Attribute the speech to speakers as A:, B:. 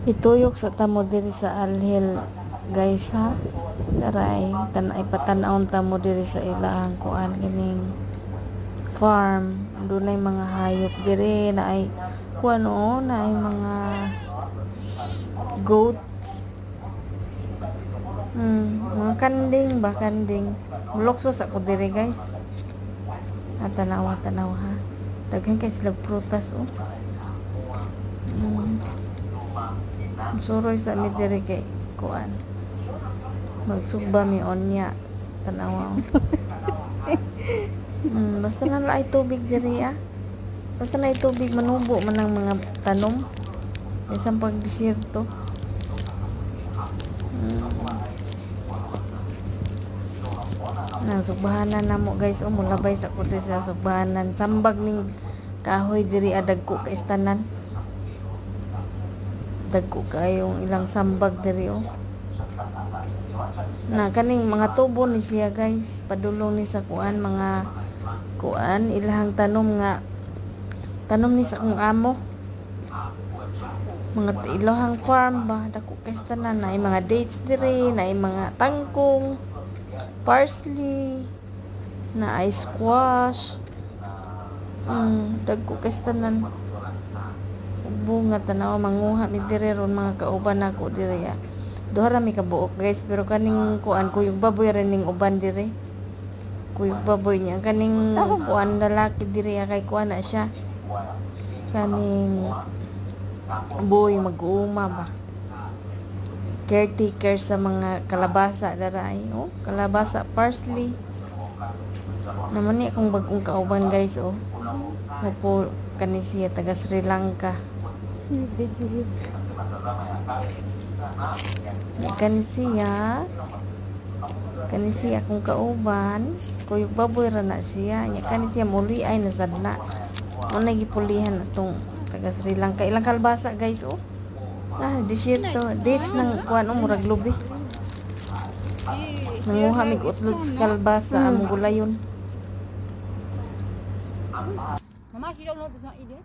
A: Ituyok sa tamo diri sa Alhel guys ha. Daray tanay patanawon tamo diri sa ilahang kuan kining farm. Dunay mga hayop diri na ay kuan na ay mga goats. Mga kanding ba kanding. Muloksos ako diri guys. Tanawa ha. Daghan kay sila prutas Suroy sa mi diri kay kuan. Magsugba mi onya. Tanawa basta na laay tubig diri Basta na tubig manubo man ang mga tanom. Isang pagdesierto. Sugbahanan na mo guys mulabay sa kundi sa sugbahanan. Sambag ning kahoy diri dagko ka istanan. Dagko kayong ilang sambag diri na kaning mga tubo ni siya guys padulong ni sa kuan mga kuan ilahang tanom ni sa kong amo mga ilahang farm ba dako kay tanan na mga dates diri na mga tangkong parsley na ay squash dagko kay tanan bunga tanaw manguha mi diri ron mga kauban nako diri duha ra mi kabuok guys pero kaning kuan kuyog baboy ra ning uban diri kuyog baboy niya kaning kuan lalaki diri kay kuan na siya kaning boy mag-uuma ba caretaker sa mga kalabasa daray kalabasa parsley naman ni akong bagong kauban guys Opo kani siya taga Sri Lanka kani siya akong kauban kuyog baboy ra na siya kani siya muli ay nasadna mo nagipulihan atong taga Sri Lanka ilang kalbasa guys desierto dates ng kuan murag lubi nanguha mig utlog sa kalbasa among gulayon.
B: Mama, she don't know this not eating.